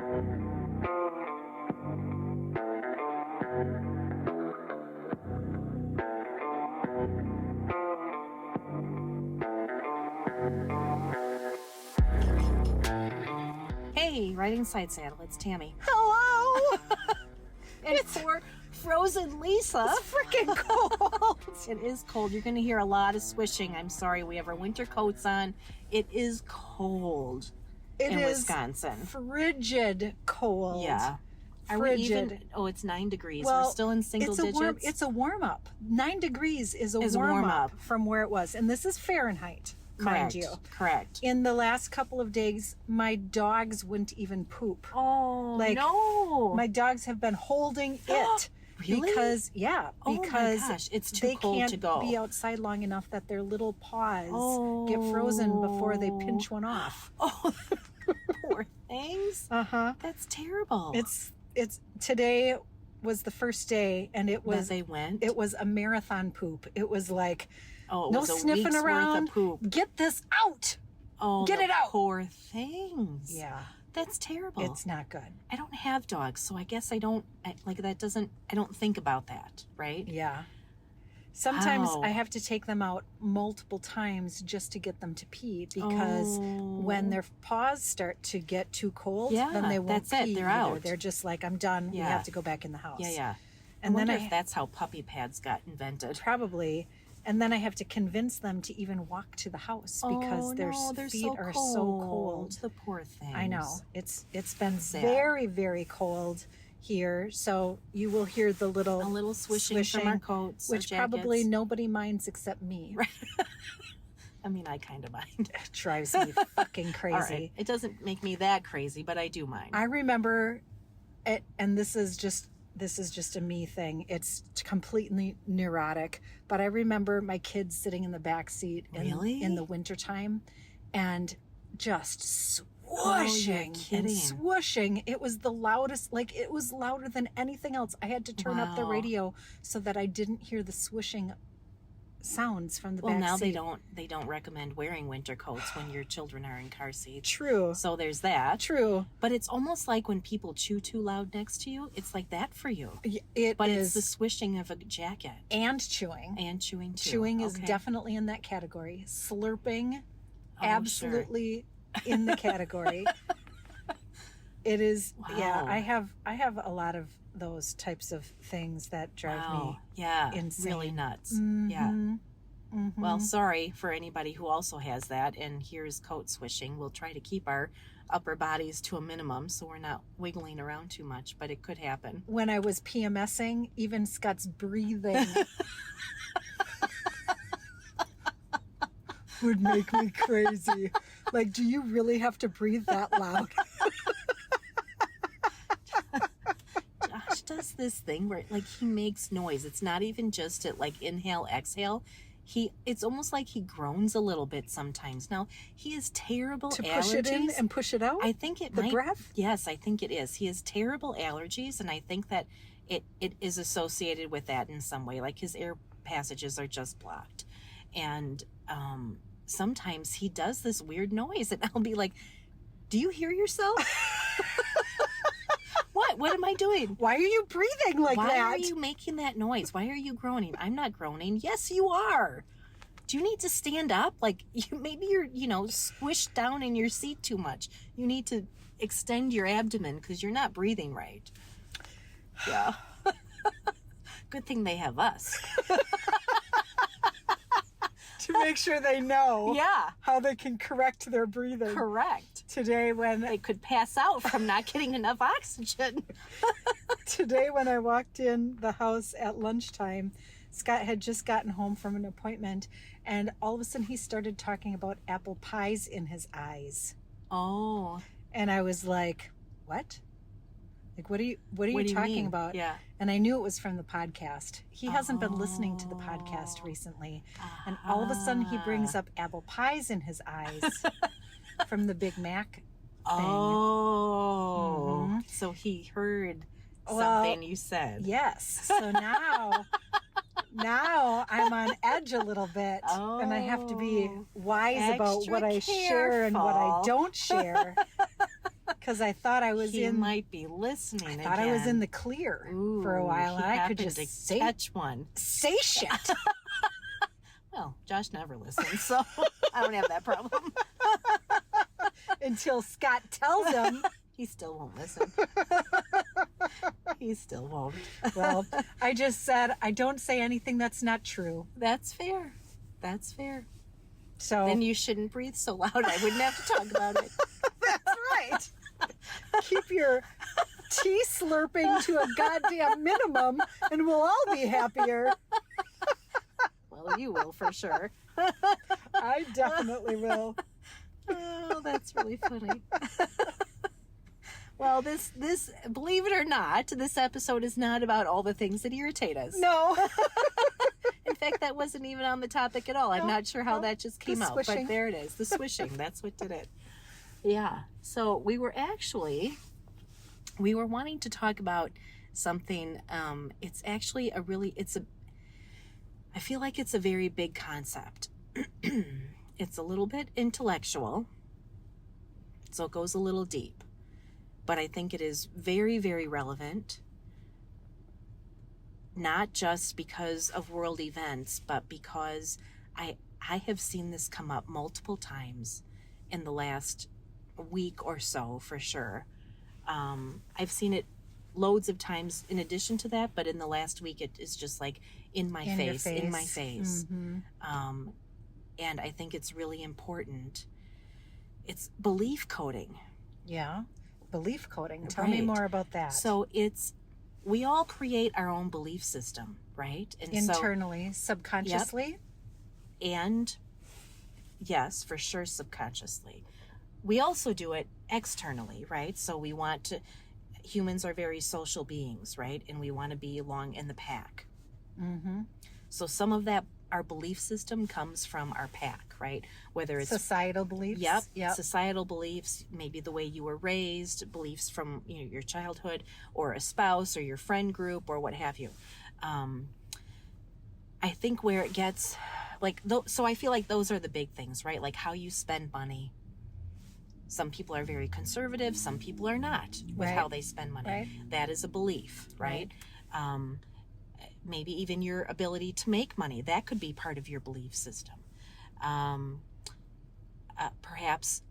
Hey, Riding Side Saddle, it's Tammy. Hello! And for frozen Lisa. It's freaking cold. It is cold. You're going to hear a lot of swishing. I'm sorry. We have our winter coats on. It is cold in Wisconsin. Frigid cold. Yeah. Frigid. It's 9 degrees. Well, We're still in single digits. It's a warm-up. 9 degrees is a warm-up from where it was. And this is Fahrenheit, mind you. Correct. In the last couple of days, my dogs wouldn't even poop. Oh, no. My dogs have been holding it. Really? Because my gosh, it's too cold to go. They can't be outside long enough that their little paws get frozen before they pinch one off. Oh, poor things. Uh-huh. That's terrible. It's today was the first day, and it was they went. It was a marathon poop. It was like it no was a sniffing week's around. Worth of poop. Get this out. Get it out. Poor things. Yeah. That's terrible. It's not good. I don't have dogs, so I guess I don't think about that, right? Yeah. Sometimes I have to take them out multiple times just to get them to pee, because when their paws start to get too cold, then they won't pee. They're either. out. They're just like, I'm done. We have to go back in the house. Yeah. And I wonder if that's how puppy pads got invented. Probably. And then I have to convince them to even walk to the house because their feet are so cold. The poor things. I know. It's been sad. very, very cold here. So you will hear the little swishing from our coats, which probably nobody minds except me. Right. I mean, I kind of mind. It drives me fucking crazy. All right. It doesn't make me that crazy, but I do mind. I remember it, and this is just a me thing. It's completely neurotic. But I remember my kids sitting in the back seat in the wintertime and just swooshing and swooshing. It was the loudest, it was louder than anything else. I had to turn up the radio so that I didn't hear the swooshing sounds from the back seat. Well, now they don't recommend wearing winter coats when your children are in car seats. True. So there's that. True. But it's almost like when people chew too loud next to you, it's like that for you. It's the swishing of a jacket. And chewing. And chewing too. Chewing is definitely in that category. Slurping, absolutely in the category. It is. Wow. Yeah, I have a lot of those types of things that drive me insane. Really nuts. Mm-hmm. Yeah. Mm-hmm. Well, sorry for anybody who also has that and hears coat swishing. We'll try to keep our upper bodies to a minimum so we're not wiggling around too much, but it could happen. When I was PMSing, even Scott's breathing would make me crazy. Like, do you really have to breathe that loud? Josh does this thing where he makes noise. It's not even just at inhale, exhale. It's almost like he groans a little bit sometimes. Now, he has terrible allergies. To push it in and push it out? I think it might. The breath? Yes, I think it is. He has terrible allergies, and I think that it is associated with that in some way. Like his air passages are just blocked. And sometimes he does this weird noise, and I'll be like, do you hear yourself? What am I doing? Why are you breathing like that? Why are you making that noise? Why are you groaning? I'm not groaning. Yes, you are. Do you need to stand up? Maybe you're, squished down in your seat too much. You need to extend your abdomen because you're not breathing right. Yeah. Good thing they have us. To make sure they know how they can correct their breathing. Correct. Today when they could pass out from not getting enough oxygen. Today when I walked in the house at lunchtime, Scott had just gotten home from an appointment, and all of a sudden he started talking about apple pies in his eyes. Oh. And I was like, what? What are you talking about? Yeah. And I knew it was from the podcast. He hasn't been listening to the podcast recently. And all of a sudden he brings up apple pies in his eyes from the Big Mac thing. Oh. Mm-hmm. So he heard something you said. Yes. So now I'm on edge a little bit, and I have to be wise about what I share and what I don't share. because I thought I was he might be listening. I thought I was in the clear for a while, and I could just catch one. Say shit. Well, Josh never listens, so I don't have that problem. Until Scott tells him. He still won't listen. He still won't. Well, I just said I don't say anything that's not true. That's fair. That's fair. So then you shouldn't breathe so loud. I wouldn't have to talk about it. That's right. Keep your tea slurping to a goddamn minimum, and we'll all be happier. Well, you will for sure. I definitely will. Oh, that's really funny. Well, this, believe it or not, this episode is not about all the things that irritate us. No. In fact, that wasn't even on the topic at all. I'm not sure how that just came out, but there it is. The swishing, that's what did it. Yeah. So we were wanting to talk about something. It's actually I feel like it's a very big concept. It's a little bit intellectual, so it goes a little deep. But I think it is very, very relevant, not just because of world events, but because I have seen this come up multiple times in the last week or so, for sure. I've seen it loads of times in addition to that, but in the last week it is just like in my face. Mm-hmm. And I think it's really important. It's belief coding. Yeah. Belief coding. Tell me more about that. So we all create our own belief system, right? And internally, subconsciously? Yep. And yes, for sure, subconsciously. We also do it externally, right? So humans are very social beings, right? And we want to be along in the pack. Mm-hmm. So some of that, our belief system comes from our pack, right? Whether it's societal beliefs. Yep. Societal beliefs, maybe the way you were raised, beliefs from your childhood, or a spouse, or your friend group, or what have you. I think where it gets so I feel like those are the big things, right? Like how you spend money. Some people are very conservative, some people are not with how they spend money. Right. That is a belief, right? Maybe even your ability to make money, that could be part of your belief system. Perhaps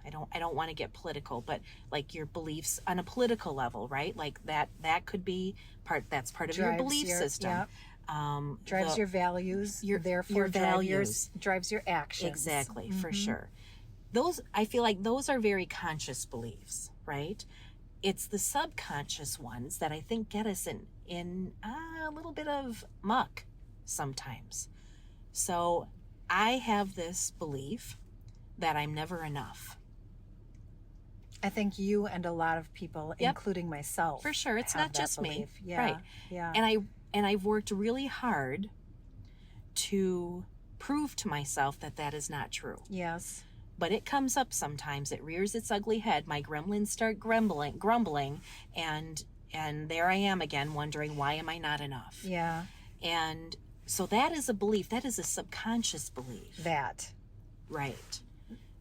I don't want to get political, but like your beliefs on a political level, right? Like that could be part of your belief system. Yep. Drives your values, therefore your values drives your actions. Exactly, for sure. I feel like those are very conscious beliefs, right? It's the subconscious ones that I think get us in a little bit of muck sometimes. So I have this belief that I'm never enough. I think you and a lot of people, including myself, for sure. It's not just me, yeah, right? Yeah. And I've worked really hard to prove to myself that is not true. Yes. But it comes up sometimes. It rears its ugly head. My gremlins start grumbling, and there I am again, wondering, why am I not enough? Yeah. And so that is a belief. That is a subconscious belief. Right.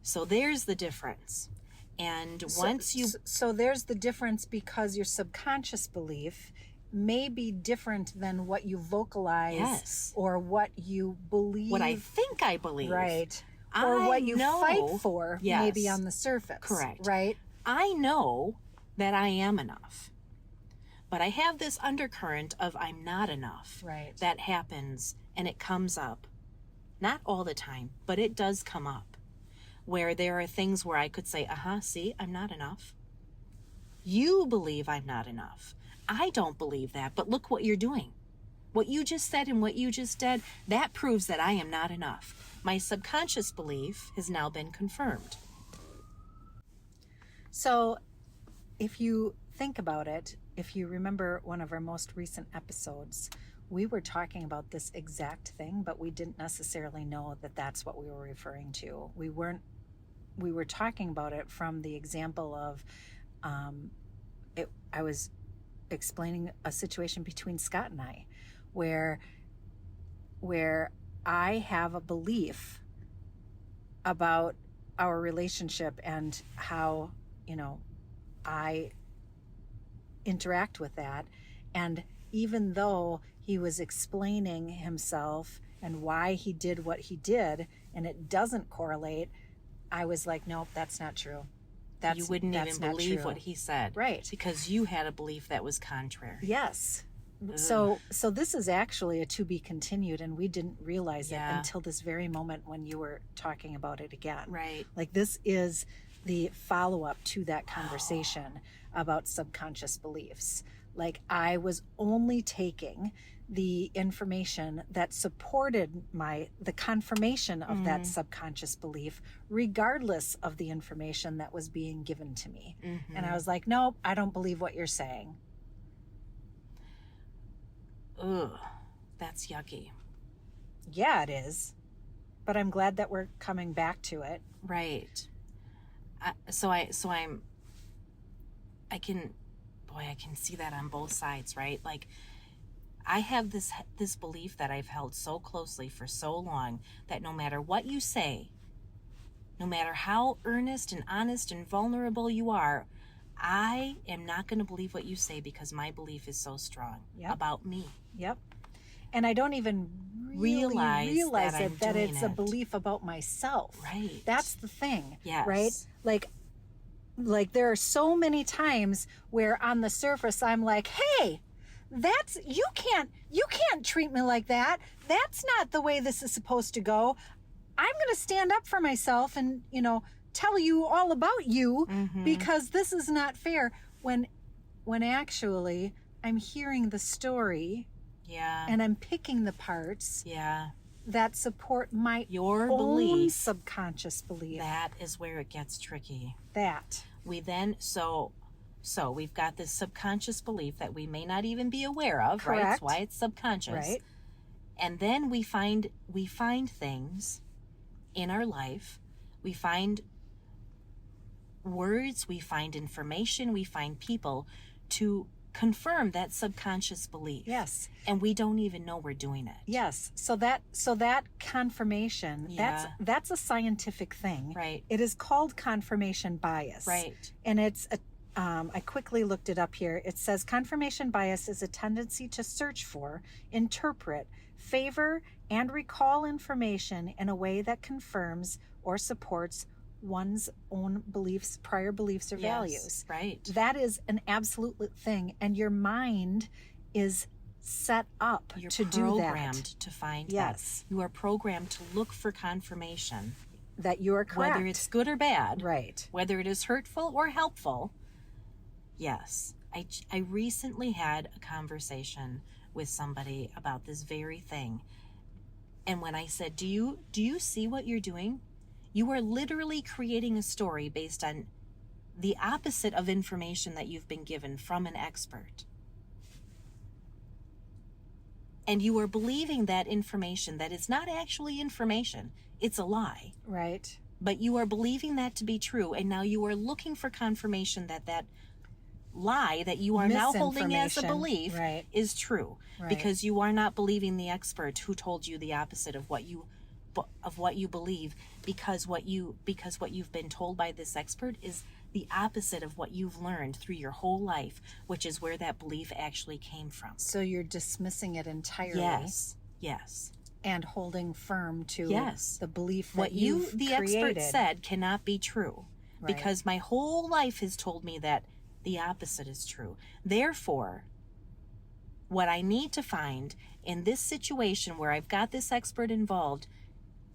So there's the difference. And So there's the difference, because your subconscious belief may be different than what you vocalize or what you believe. What I think I believe. Right. Or what you fight for, maybe on the surface. Correct. Right? I know that I am enough. But I have this undercurrent of I'm not enough. Right. That happens, and it comes up. Not all the time, but it does come up. Where there are things where I could say, see, I'm not enough. You believe I'm not enough. I don't believe that, but look what you're doing. What you just said and what you just did, that proves that I am not enough. My subconscious belief has now been confirmed. So if you think about it, if you remember one of our most recent episodes, we were talking about this exact thing, but we didn't necessarily know that that's what we were referring to. We were talking about it from the example of, I was explaining a situation between Scott and I, where I have a belief about our relationship and how I interact with that. And even though he was explaining himself and why he did what he did, and it doesn't correlate, I was like, nope, that's not true. You wouldn't even believe what he said. Right. Because you had a belief that was contrary. Yes. So this is actually a to be continued, and we didn't realize it until this very moment when you were talking about it again. Right. Like, this is the follow-up to that conversation about subconscious beliefs. Like, I was only taking the information that supported the confirmation of that subconscious belief, regardless of the information that was being given to me. And I was like, nope, I don't believe what you're saying. Ugh, that's yucky. Yeah, it is. But I'm glad that we're coming back to it. Right. I can see that on both sides, right? Like, I have this belief that I've held so closely for so long that no matter what you say, no matter how earnest and honest and vulnerable you are, I am not going to believe what you say because my belief is so strong about me. Yep. And I don't even realize that it's a belief about myself. Right. That's the thing. Yes. Right? Like there are so many times where on the surface I'm like, hey, you can't treat me like that. That's not the way this is supposed to go. I'm going to stand up for myself and, tell you all about you because this is not fair. When actually I'm hearing the story and I'm picking the parts that support your own belief, subconscious belief. That is where it gets tricky. We then, so we've got this subconscious belief that we may not even be aware of, Correct. right? That's why it's subconscious. Right. And then we find things in our life. We find words, we find information, we find people to confirm that subconscious belief. Yes. And we don't even know we're doing it. Yes. So that confirmation, that's a scientific thing. Right. It is called confirmation bias. Right. And it's I quickly looked it up here. It says confirmation bias is a tendency to search for, interpret, favor, and recall information in a way that confirms or supports one's own beliefs, prior beliefs or values. Right. That is an absolute thing. And your mind is set up to do that. You're programmed to find that. You are programmed to look for confirmation. That you are correct. Whether it's good or bad. Right. Whether it is hurtful or helpful. Yes. I recently had a conversation with somebody about this very thing. And when I said, do you see what you're doing? You are literally creating a story based on the opposite of information that you've been given from an expert. And you are believing that information that is not actually information. It's a lie. Right. But you are believing that to be true. And now you are looking for confirmation that lie that you are now holding as a belief is true. Right. Because you are not believing the expert who told you the opposite of what you believe, because what you've been told by this expert is the opposite of what you've learned through your whole life, which is where that belief actually came from. So you're dismissing it entirely. Yes. And holding firm to the belief that what the created. Expert said cannot be true, because my whole life has told me that the opposite is true. Therefore, what I need to find in this situation where I've got this expert involved,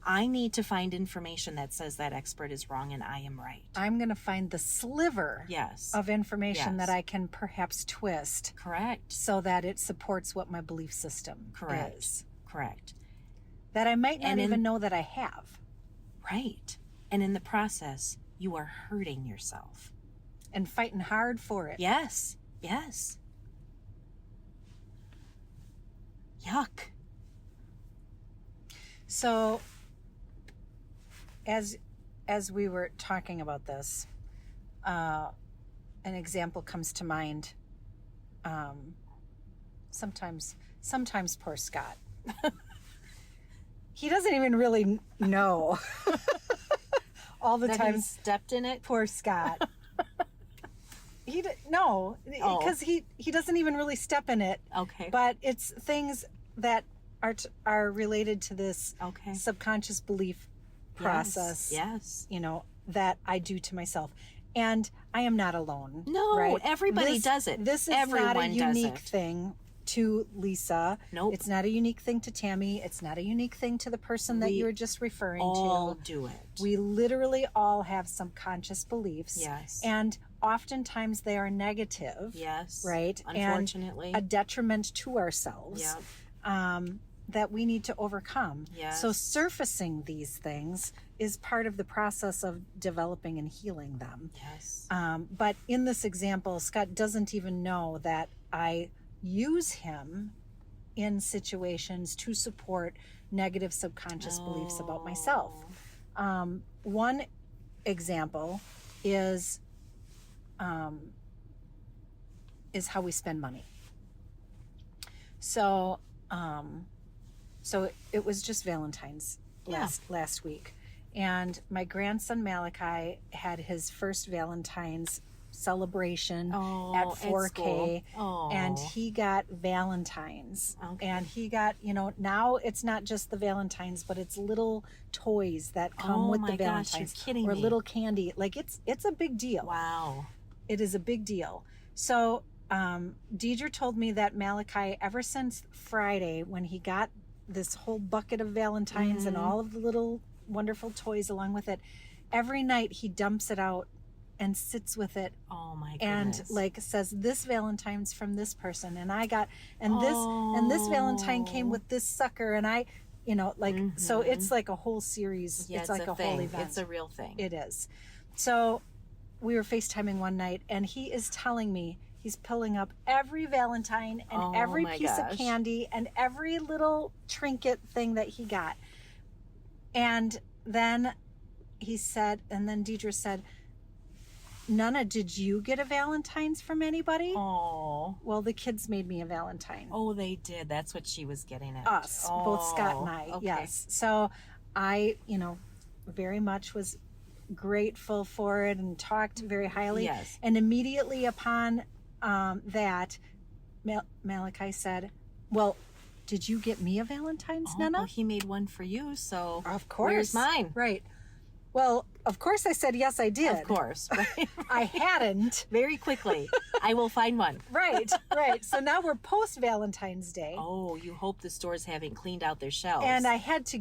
I need to find information that says that expert is wrong and I am right. I'm going to find the sliver of information that I can perhaps twist. Correct. So that it supports what my belief system is. Correct. That I might not even know that I have. Right. And in the process, you are hurting yourself. And fighting hard for it. Yes. Yuck. So, as we were talking about this, an example comes to mind. Sometimes poor Scott. He doesn't even really know all the that time. He stepped in it. Poor Scott. No, Oh. because he doesn't even really step in it. Okay. But it's things that are related to this Okay. subconscious belief process. Yes. You know, that I do to myself. And I am not alone. No, right? everybody does it. This is Everyone not a does unique it. thing to Lisa. Nope. It's not a unique thing to Tammy. It's not a unique thing to the person that you were just referring all to. do it. We literally all have subconscious beliefs. Yes. And oftentimes they are negative. Yes. Right? Unfortunately. And a detriment to ourselves. Yep. That we need to overcome. Yes. So surfacing these things is part of the process of developing and healing them. Yes. But in this example, Scott doesn't even know that I use him in situations to support negative subconscious beliefs about myself. One example is how we spend money. So it was just Valentine's last week, and my grandson Malachi had his first Valentine's celebration at 4K, and he got Valentines. Okay. And he got, now it's not just the Valentines, but it's little toys that come with the Valentines. Gosh, you're kidding or me. little candy. Like it's a big deal. Wow. It is a big deal. So Deidre told me that Malachi, ever since Friday, when he got this whole bucket of Valentines and all of the little wonderful toys along with it, every night he dumps it out and sits with it. Oh my goodness. And like says, this Valentine's from this person, and I got, and this Valentine came with this sucker, and I, so it's like a whole series. Yeah, it's like a whole event. It's a real thing. It is. So we were FaceTiming one night, and he is telling me he's pulling up every Valentine and every piece of candy and every little trinket thing that he got. And then he said, and then Deidre said, Nana, did you get a Valentine's from anybody? Oh. Well, the kids made me a Valentine. Oh, they did. That's what she was getting at. Us, both Scott and I, okay. yes. So I, very much was grateful for it and talked very highly. Yes. And immediately upon that, Malachi said, well, did you get me a Valentine's, Nana? Well, he made one for you, so of course. Where's mine? Right. Well, of course I said, yes, I did. Of course. Right. I hadn't. Very quickly. I will find one. Right. So now we're post-Valentine's Day. Oh, you hope the stores haven't cleaned out their shelves. And I had to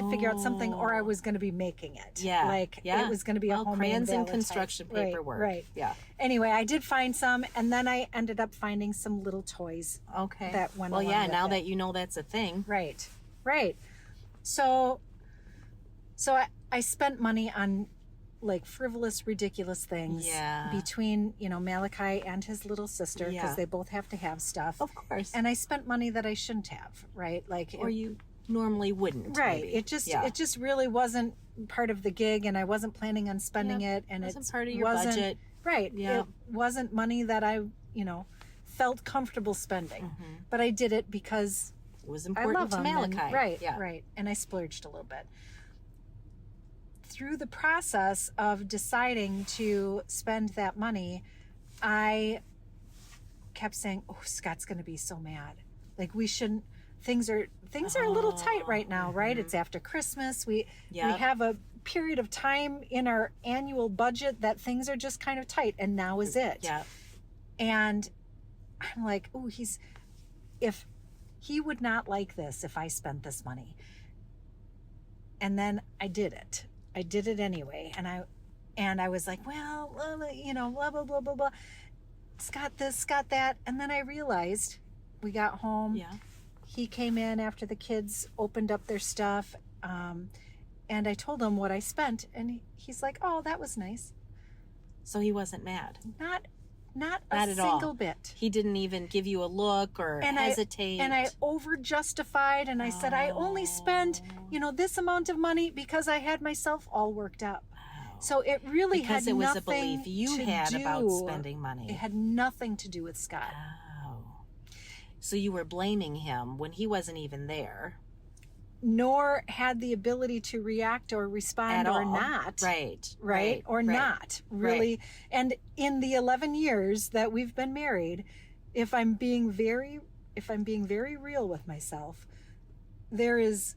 figure out something, or I was going to be making it. Yeah. It was going to be a homemade crayons and Valentine's. construction paperwork. Right. Yeah. Anyway, I did find some, and then I ended up finding some little toys. Okay. That went well, along yeah, with now it. that you know that's a thing. Right. So I spent money on like frivolous, ridiculous things. Yeah. Between, Malachi and his little sister, because they both have to have stuff. Of course. And I spent money that I shouldn't have, right? Or you normally wouldn't. Right. Maybe. It just really wasn't part of the gig, and I wasn't planning on spending it, and it wasn't part of your budget. Right. Yeah. It wasn't money that I, felt comfortable spending. Mm-hmm. But I did it because It was I important love to him. Malachi. And, right. Yeah. Right. And I splurged a little bit. Through the process of deciding to spend that money, I kept saying, "Oh, Scott's going to be so mad. Like we shouldn't. Things are a little tight right now, right? It's after Christmas. We have a period of time in our annual budget that things are just kind of tight, and now is it." Yeah. And I'm like, "Oh, if he would not like this if I spent this money." And then I did it. I did it anyway, and I was like, well, blah blah blah blah blah. Scott this, Scott that, and then I realized we got home. Yeah. He came in after the kids opened up their stuff, and I told him what I spent, and he's like, "Oh, that was nice." So he wasn't mad. Not a at single all. bit. He didn't even give you a look or hesitate. I over justified, and I said I only spent, this amount of money because I had myself all worked up. Wow. So it really because had it was nothing a belief you to had do. about spending money. It had nothing to do with Scott. Oh. So you were blaming him when he wasn't even there. nor had the ability to react or respond or not. Right. Or not really. Right. And in the 11 years that we've been married, if I'm being very real with myself, there is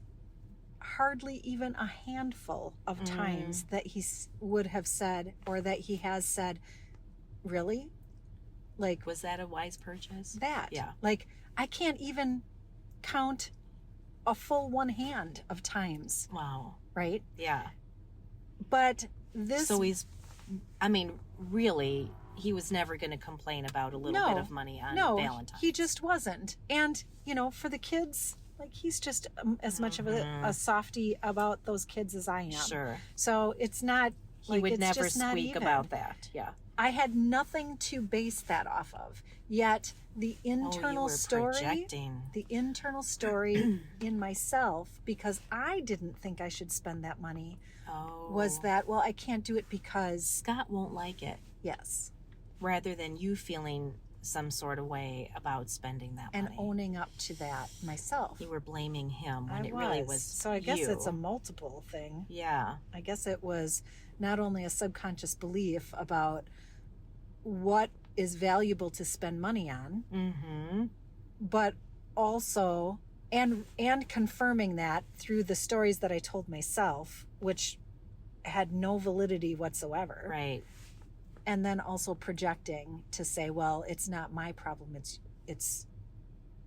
hardly even a handful of times that he would have said, or that he has said, really? Like, was that a wise purchase? That. Yeah. Like, I can't even count a full one hand of times. Wow. Right? Yeah. But this... So really, he was never going to complain about a little bit of money on Valentine's. He just wasn't. And, for the kids, like, he's just as much of a softie about those kids as I am. Sure. So it's not... He would never squeak about that. Yeah. I had nothing to base that off of. Yet the internal projecting. The internal story in myself, because I didn't think I should spend that money, was that, well, I can't do it because Scott won't like it. Yes. Rather than you feeling some sort of way about spending that money. And owning up to that myself. You were blaming him when really was So I guess it's a multiple thing. Yeah. I guess it was not only a subconscious belief about what is valuable to spend money on, but also and confirming that through the stories that I told myself, which had no validity whatsoever. Right. And then also projecting to say, well, it's not my problem, it's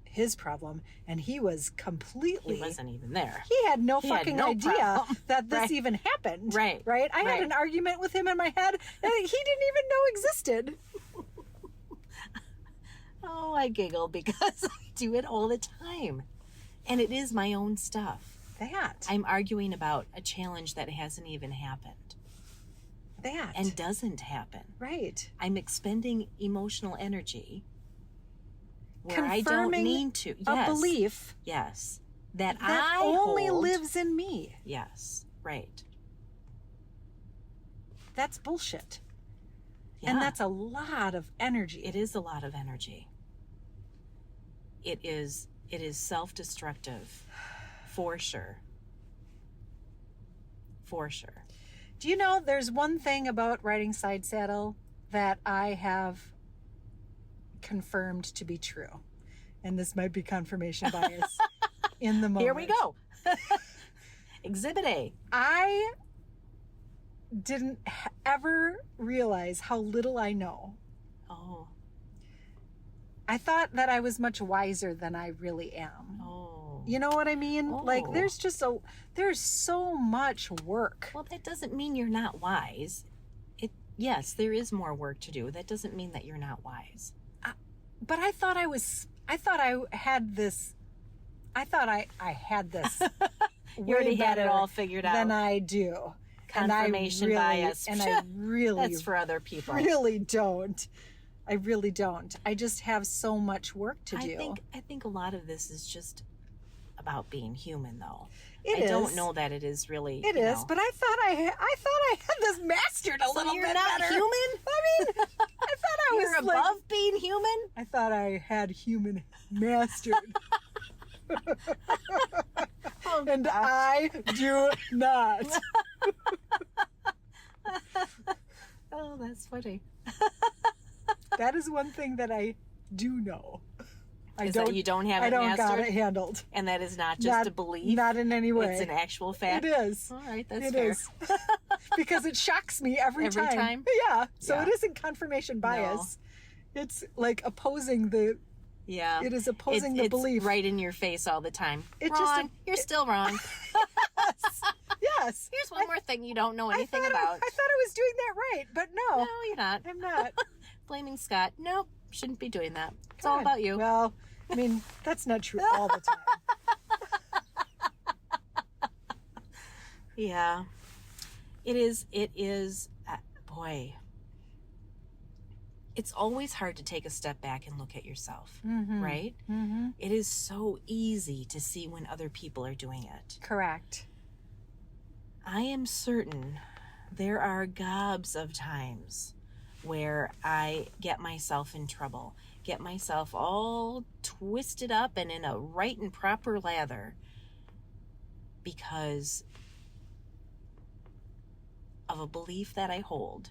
his problem, and he wasn't even there. He had no fucking idea that this even happened. Right. I had an argument with him in my head that he didn't even know existed. Oh, I giggle because I do it all the time. And it is my own stuff. I'm arguing about a challenge that hasn't even happened. And doesn't happen. Right. I'm expending emotional energy where Confirming I don't need to. A belief. Yes. That I only lives in me. Yes. Right. That's bullshit. Yeah. And that's a lot of energy. It is a lot of energy. It is self-destructive. For sure. For sure. Do you know there's one thing about riding side saddle that I have confirmed to be true? And this might be confirmation bias in the moment. Here we go. Exhibit A. I didn't ever realize how little I know. Oh. I thought that I was much wiser than I really am. Oh. You know what I mean? Oh. Like, there's so much work. Well, that doesn't mean you're not wise. Yes, there is more work to do. That doesn't mean that you're not wise. But I thought I had this You already had it all figured out. than I do. Confirmation bias. And I really... That's for other people. Really don't. I really don't. I just have so much work to do. I think a lot of this is just about being human, though. I don't know that it is really. It is, but I thought I had this mastered a little bit better. You're not human? I mean, I thought I was You're above being human? I thought I had human mastered. And I do not. Oh, that's funny. That is one thing that I do know. You don't have it mastered? I don't got it handled. And that is not just a belief? Not in any way. It's an actual fact? It is. All right, that's fair. It is. Because it shocks me every time. Every time? Yeah. So it isn't confirmation bias. No. It's like opposing the... Yeah. It is opposing the belief. It's right in your face all the time. You're still wrong. Yes. Here's one more thing you don't know anything about. I thought I was doing that right, but no. No, you're not. I'm not. Blaming Scott. Nope. Shouldn't be doing that. It's all about you. Well, I mean, that's not true all the time. Yeah. It is, boy. It's always hard to take a step back and look at yourself, right? Mm-hmm. It is so easy to see when other people are doing it. Correct. I am certain there are gobs of times where I get myself in trouble, get myself all twisted up and in a right and proper lather. because of a belief that I hold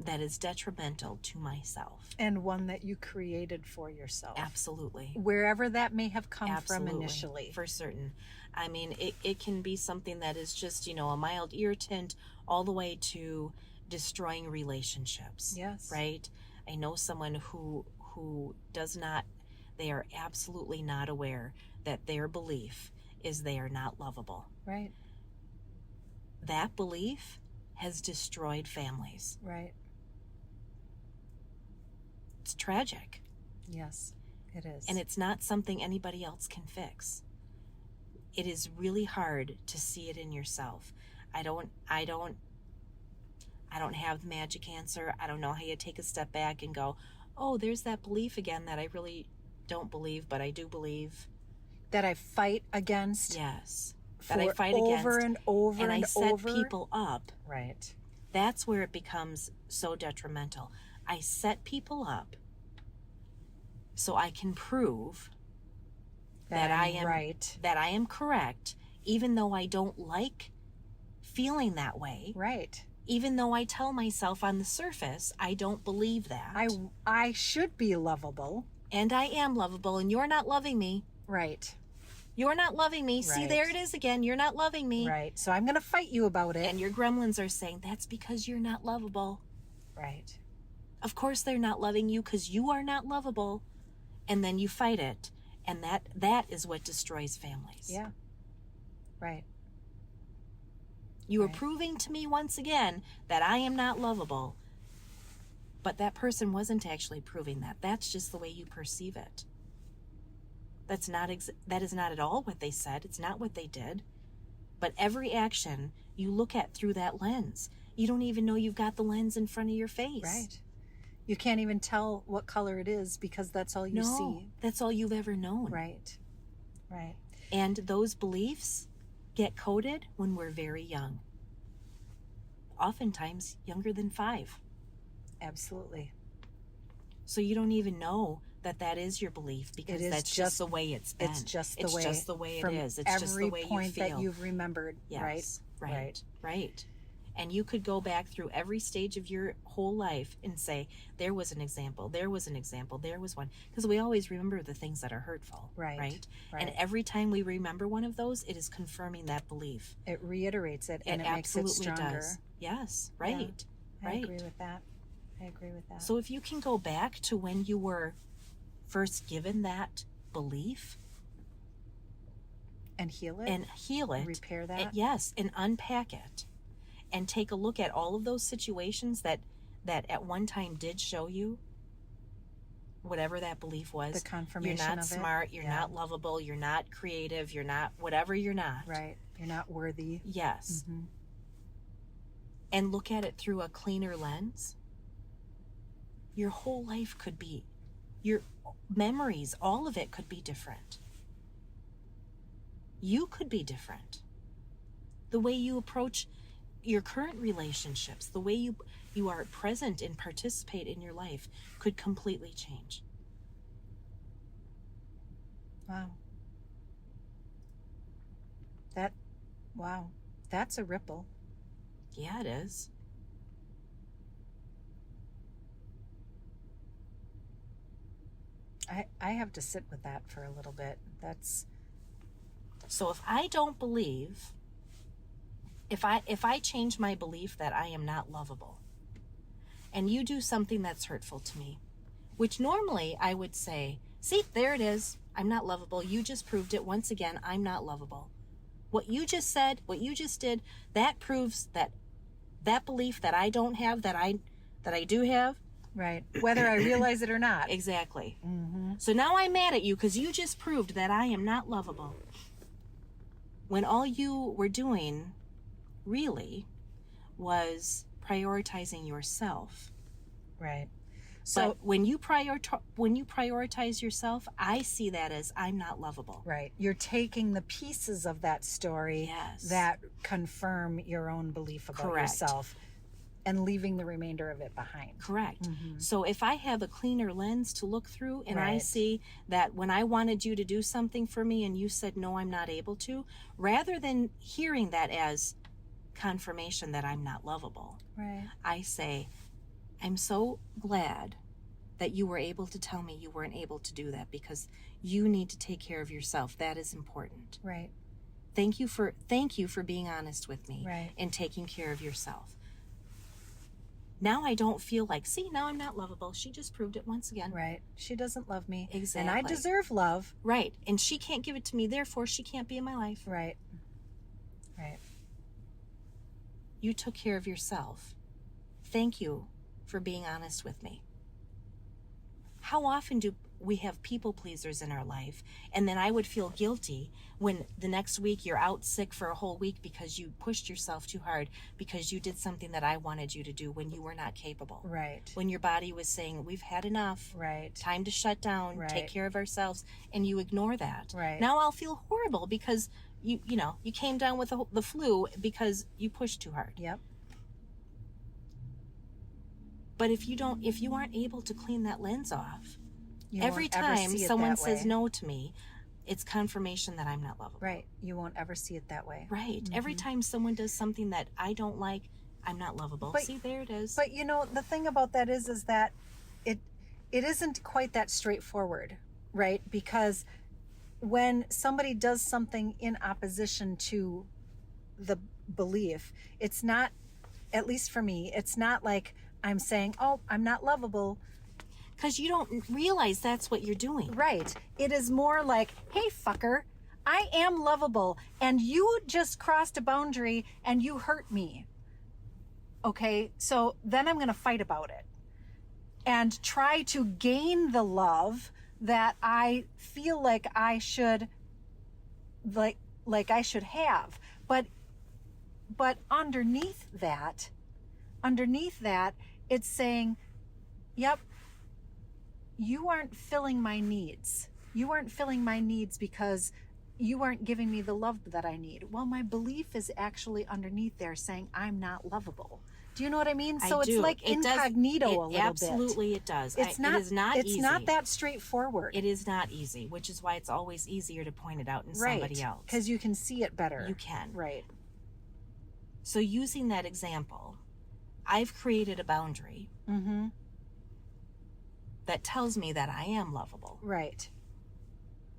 that is detrimental to myself. And one that you created for yourself. Absolutely. Wherever that may have come from initially. For certain. I mean, it can be something that is just, a mild irritant all the way to destroying relationships. Yes. Right? I know someone who does not, they are absolutely not aware that their belief is they are not lovable. Right. That belief has destroyed families. Right. It's tragic. Yes, it is. And it's not something anybody else can fix. It is really hard to see it in yourself. I don't have the magic answer. I don't know how you take a step back and go, oh, there's that belief again that I really don't believe, but I do believe. That I fight against. Yes. That I fight against. Over and over and I over. set people up. Right. That's where it becomes so detrimental. I set people up so I can prove that I am right. That I am correct, even though I don't like feeling that way. Right. Even though I tell myself on the surface I don't believe that. I should be lovable. And I am lovable, and you're not loving me. Right. You're not loving me. Right. See, there it is again. You're not loving me. Right. So I'm going to fight you about it. And your gremlins are saying, that's because you're not lovable. Right. Of course they're not loving you because you are not lovable. And then you fight it. And that is what destroys families. Yeah. Right. You are proving to me once again that I am not lovable. But that person wasn't actually proving that. That's just the way you perceive it. That is not at all what they said. It's not what they did. But every action you look at through that lens. You don't even know you've got the lens in front of your face. Right. You can't even tell what color it is because that's all you see. That's all you've ever known. Right. Right. And those beliefs get coded when we're very young. Oftentimes younger than 5. Absolutely. So you don't even know that is your belief because that's just the way it's been. It's just the way it is. It's just the way you feel. Every point that you've remembered, yes, right. And you could go back through every stage of your whole life and say, there was an example, there was an example, there was one. Because we always remember the things that are hurtful, right? And every time we remember one of those, it is confirming that belief. It reiterates it and it makes it stronger. Does. Yes, right. Yeah, I agree with that. So if you can go back to when you were first given that belief and heal it and repair that, yes, and unpack it and take a look at all of those situations that at one time did show you whatever that belief was. The confirmation you're not of smart, it. You're not lovable, you're not creative, you're not whatever you're not. Right. You're not worthy. Yes. Mm-hmm. And look at it through a cleaner lens. Your whole life could be, your memories, all of it could be different. You could be different. The way you approach your current relationships, the way you are present and participate in your life could completely change. Wow. That's a ripple. Yeah, it is. I have to sit with that for a little bit. So if I don't believe, if I change my belief that I am not lovable, and you do something that's hurtful to me, which normally I would say, see, there it is. I'm not lovable. You just proved it once again. I'm not lovable. What you just said, what you just did, that proves that belief that I don't have, that I do have. Right. Whether I realize it or not. Exactly. Mm-hmm. So now I'm mad at you because you just proved that I am not lovable. When all you were doing really was prioritizing yourself. Right. So but when you prioritize yourself, I see that as I'm not lovable. Right. You're taking the pieces of that story that confirm your own belief about yourself And leaving the remainder of it behind. Correct. So if I have a cleaner lens to look through and I Right. see that when I wanted you to do something for me and you said, no, I'm not able to, rather than hearing that as confirmation that I'm not lovable, Right. I say, I'm so glad that you were able to tell me you weren't able to do that because you need to take care of yourself. That is important. Right. Thank you for being honest with me Right. and taking care of yourself. Now I don't feel like, see, now I'm not lovable. She just proved it once again. Right. She doesn't love me. Exactly. And I deserve love. Right. And she can't give it to me, therefore she can't be in my life. Right. Right. You took care of yourself. Thank you for being honest with me. How often do we have people pleasers in our life, and then I would feel guilty when the next week you're out sick for a whole week because you pushed yourself too hard, because you did something that I wanted you to do when you were not capable. Right. When your body was saying, we've had enough. Right. Time to shut down, Right. take care of ourselves, and you ignore that. Right. Now I'll feel horrible because you came down with the flu because you pushed too hard. Yep. But if you aren't able to clean that lens off, You every won't ever time see it someone that says way. no to me, it's confirmation that I'm not lovable. Right. You won't ever see it that way. Right. Every time someone does something that I don't like, I'm not lovable. But- See, there it is. But the thing about that is that it isn't quite that straightforward, right? Because when somebody does something in opposition to the belief, it's not, at least for me, it's not like I'm saying, oh, I'm not lovable. Because you don't realize that's what you're doing. Right. It is more like, hey, fucker, I am lovable, and you just crossed a boundary and you hurt me. Okay, so then I'm going to fight about it and try to gain the love that I feel like I should, like I should have. But underneath that, it's saying, yep, you aren't filling my needs. You aren't filling my needs because you aren't giving me the love that I need. Well, my belief is actually underneath there saying I'm not lovable. Do you know what I mean? So I it's do. like It does- incognito a little bit. Absolutely, it does. It's not. It is not it's easy. not that straightforward. It is not easy, which is why it's always easier to point it out in right. somebody else. Because you can see it better. You can. Right. So using that example, I've created a boundary Mm-hmm. that tells me that I am lovable. Right.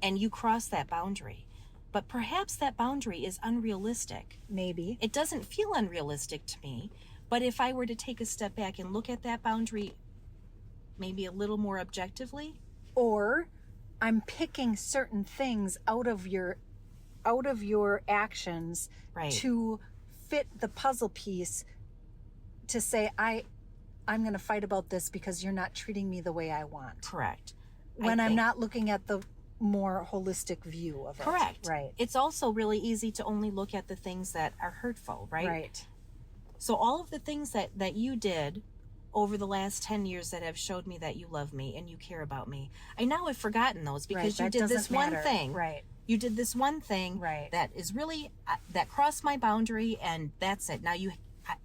And you cross that boundary. But perhaps that boundary is unrealistic. Maybe. It doesn't feel unrealistic to me. But if I were to take a step back and look at that boundary maybe a little more objectively. Or I'm picking certain things out of your actions Right. to fit the puzzle piece to say I'm going to fight about this because you're not treating me the way I want. Correct. When I I'm think- not looking at the more holistic view of it. Correct. Right. It's also really easy to only look at the things that are hurtful, right? Right. So all of the things that you did over the last 10 years that have showed me that you love me and you care about me, I now have forgotten those because Right. you That did this doesn't one matter. thing. Right. You did this one thing Right. that is really, that crossed my boundary, and that's it. Now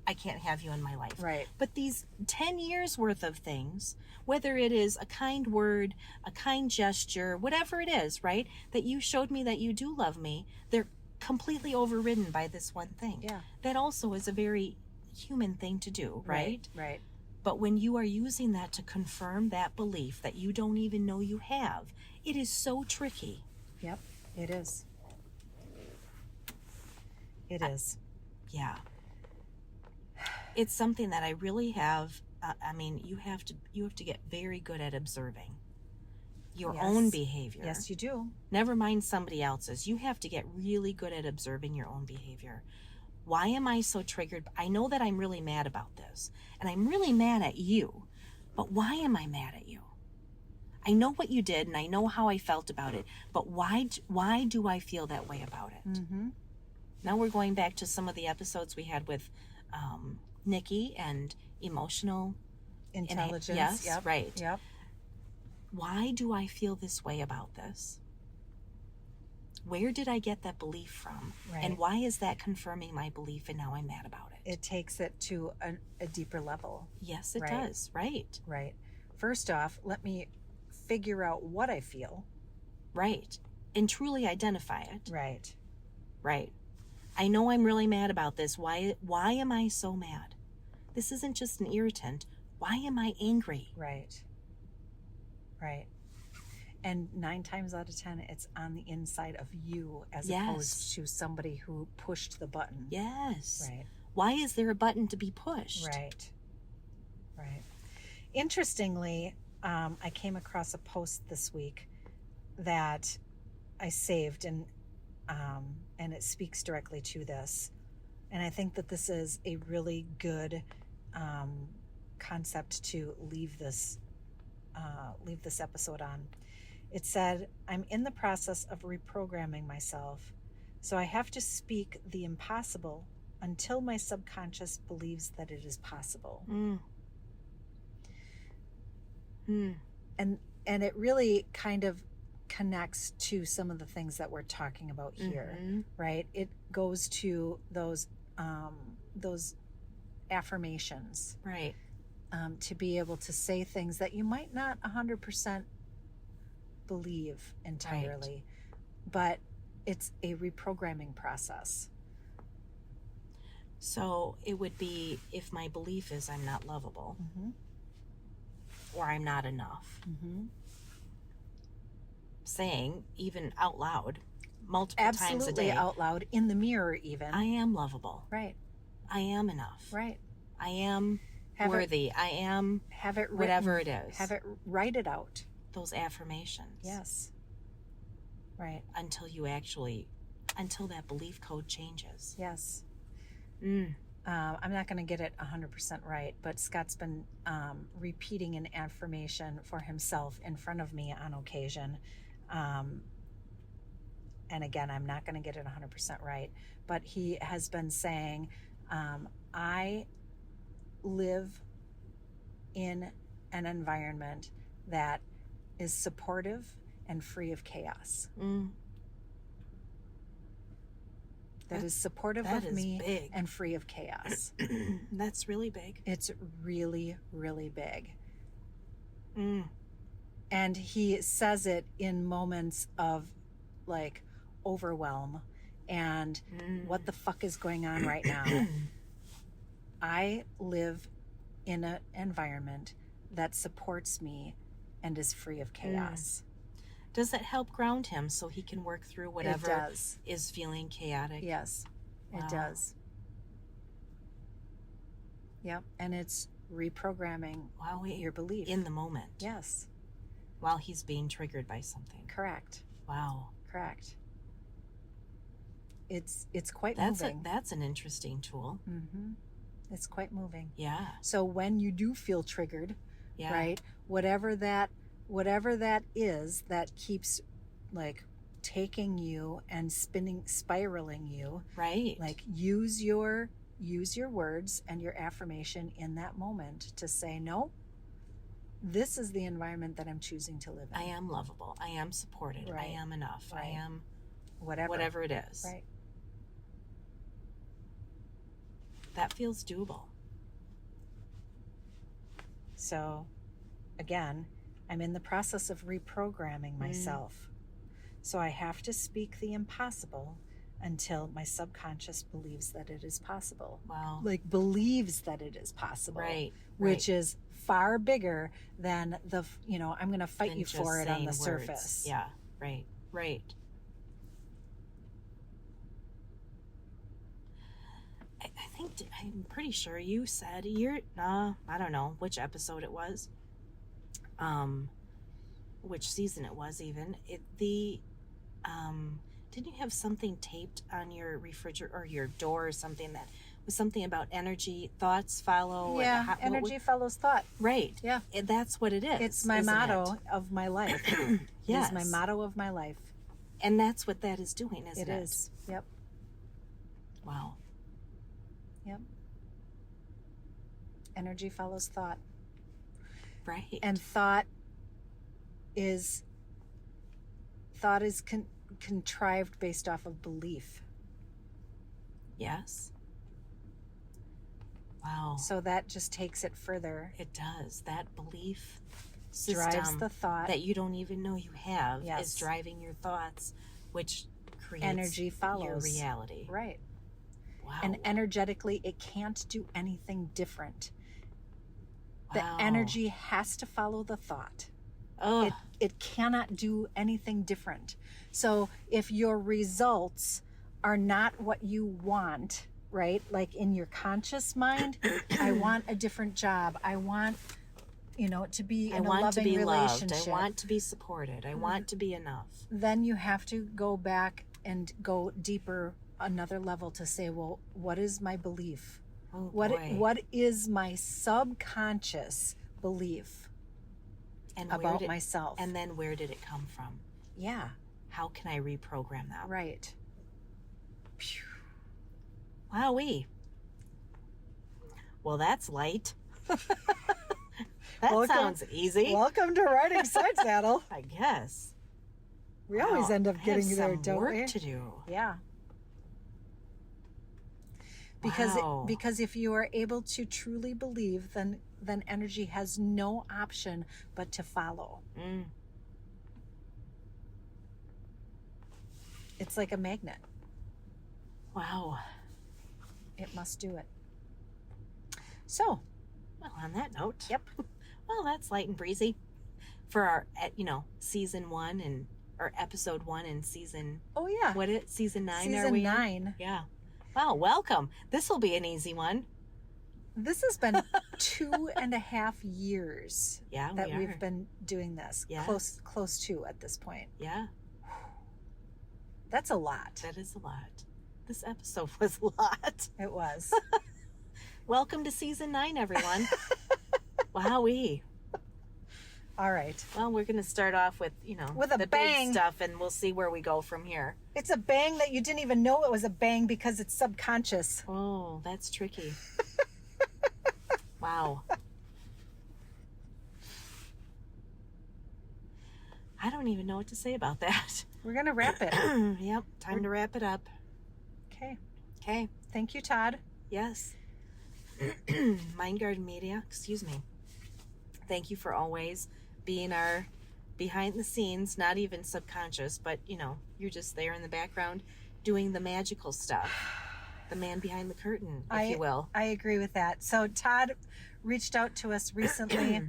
I can't have you in my life. Right. But these 10 years worth of things, whether it is a kind word, a kind gesture, whatever it is, right, that you showed me that you do love me, they're completely overridden by this one thing. Yeah. That also is a very human thing to do, right? Right. But when you are using that to confirm that belief that you don't even know you have, it is so tricky. Yep. It is. It is. Yeah. It's something that I really have. You have to get very good at observing your Yes. own behavior. Yes, you do. Never mind somebody else's. You have to get really good at observing your own behavior. Why am I so triggered? I know that I'm really mad about this, and I'm really mad at you. But why am I mad at you? I know what you did, and I know how I felt about it. But why do I feel that way about it? Mm-hmm. Now we're going back to some of the episodes we had with Nikki and emotional Intelligence. yes, Yep. right. Yep. Why do I feel this way about this? Where did I get that belief from? Right. And why is that confirming my belief and now I'm mad about it? It takes it to a deeper level. Yes, it Right. does. Right. Right. First off, let me figure out what I feel. Right. And truly identify it. Right. Right. I know I'm really mad about this. Why am I so mad? This isn't just an irritant. Why am I angry? Right. Right. And 9 times out of 10, it's on the inside of you as Yes. opposed to somebody who pushed the button. Yes. Right. Why is there a button to be pushed? Right. Right. Interestingly, I came across a post this week that I saved, and it speaks directly to this. And I think that this is a really good concept to leave this episode on. It said, "I'm in the process of reprogramming myself, so I have to speak the impossible until my subconscious believes that it is possible." And it really kind of connects to some of the things that we're talking about here, right? It goes to those affirmations, right? To be able to say things that you might not 100% believe entirely, but it's a reprogramming process. So it would be, if my belief is I'm not lovable, or I'm not enough, saying even out loud multiple times a day, absolutely out loud, in the mirror even, I am lovable, right? I am enough, Right? I am worthy, I am, have it written, whatever it is, have it, write it out. Those affirmations. Yes. Right. Until that belief code changes. Yes. I'm not going to get it 100% right, but Scott's been repeating an affirmation for himself in front of me on occasion. And again, I'm not going to get it 100% right, but he has been saying, I live in an environment that is supportive and free of chaos. That is supportive of me big. And free of chaos. That's really big. It's really, really big. And he says it in moments of like overwhelm and what the fuck is going on right now. I live in an environment that supports me and is free of chaos. Does that help ground him so he can work through whatever is feeling chaotic? Yes, it does. Yep, and it's reprogramming your belief. In the moment. Yes. While he's being triggered by something. Correct. Wow. Correct. It's quite moving. That's an interesting tool. It's quite moving. Yeah. So when you do feel triggered, right, whatever that is that keeps like taking you and spiraling you, right, like use your words and your affirmation in that moment to say, no, this is the environment that I'm choosing to live in. I am lovable, I am supported, I am enough, I am whatever it is. Right. That feels doable. So again, I'm in the process of reprogramming myself. So I have to speak the impossible until my subconscious believes that it is possible. Wow. Like believes that it is possible. Right. Which is far bigger than I'm going to fight you for it on the surface. Yeah. Right. Right. I'm pretty sure you said I don't know which episode it was, which season it was even. Didn't you have something taped on your refrigerator or your door or something that was something about energy, thoughts follow? Yeah, energy follows thought. Right. Yeah. That's what it is. It's my motto of my life. Yes. It's my motto of my life. And that's what that is doing, isn't it? It is. Yep. Wow. Yep. Energy follows thought. Right. And thought is contrived based off of belief. Yes. Wow. So that just takes it further. It does. That belief system Drives the thought. that you don't even know you have Yes. is driving your thoughts, which creates Energy follows. your reality. Right. Wow. And energetically, it can't do anything different. The Wow. energy has to follow the thought. Ugh. It cannot do anything different. So if your results are not what you want, right? Like in your conscious mind, I want a different job. I want, to be in a loving relationship. Loved. I want to be supported. I want to be enough. Then you have to go back and go deeper, another level, to say, well, what is my belief? Oh, What boy. is my subconscious belief And where about did- myself? And then where did it come from? Yeah, How can I reprogram that? right. Wowee. Well, that's light. That Welcome- sounds easy. Welcome to Riding Side Saddle. I guess. We always Wow, end up I getting have there, some don't work we? to do. Yeah. Wow. Because if you are able to truly believe, then energy has no option but to follow. Mm. It's like a magnet. Wow. It must do it. So, Well, on that note. Yep. Well, that's light and breezy for our, season 1 or episode 1 in season. oh yeah, Season 9? season are we in? 9. Yeah. Wow. Welcome. This will be an easy one. This has been 2.5 years Yeah, that we are. we've been doing this. Yeah. Close to at this point. Yeah, That's a lot. that is a lot. This episode was a lot. It was. Welcome to season 9, everyone. Wowee. All right. Well, we're going to start off with, With a the bang. big stuff, and we'll see where we go from here. It's a bang that you didn't even know it was a bang because it's subconscious. Oh, that's tricky. Wow. I don't even know what to say about that. We're going to wrap it. Yep, time to wrap it up. Okay. Okay, Thank you, Todd. yes. Mind Garden Media, excuse me. Thank you for always being our behind the scenes, not even subconscious, but you're just there in the background doing the magical stuff. The man behind the curtain, if you will. I agree with that. So Todd reached out to us recently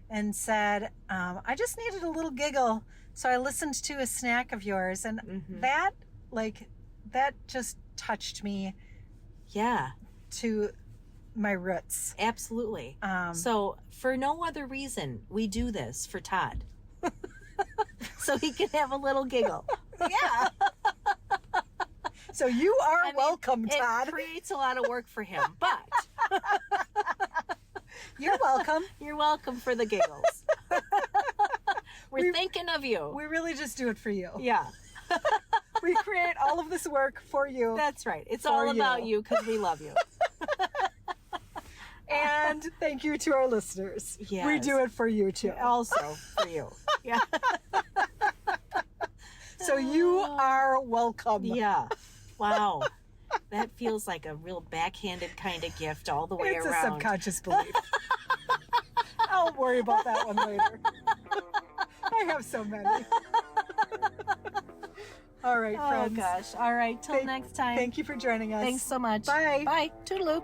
and said, I just needed a little giggle. So I listened to a snack of yours, and Mhm. that just touched me Yeah, to my roots. absolutely. Um, So, for no other reason, we do this for Todd. So he can have a little giggle. yeah. So you are I mean, welcome, Todd. It creates a lot of work for him, but You're welcome. you're welcome for the giggles. We're thinking of you. We really just do it for you. Yeah, We create all of this work for you. that's right. It's For all about you. you because we love you. And thank you to our listeners. We Yes. do it for you too. Also for you. Yeah. So you are welcome. Yeah. Wow. That feels like a real backhanded kind of gift all the way It's around. a subconscious belief. I'll worry about that one later. I have so many. All right, Oh friends. gosh. All right. Till next time. Thank you for joining us. Thanks so much. Bye. Bye. Toodaloo.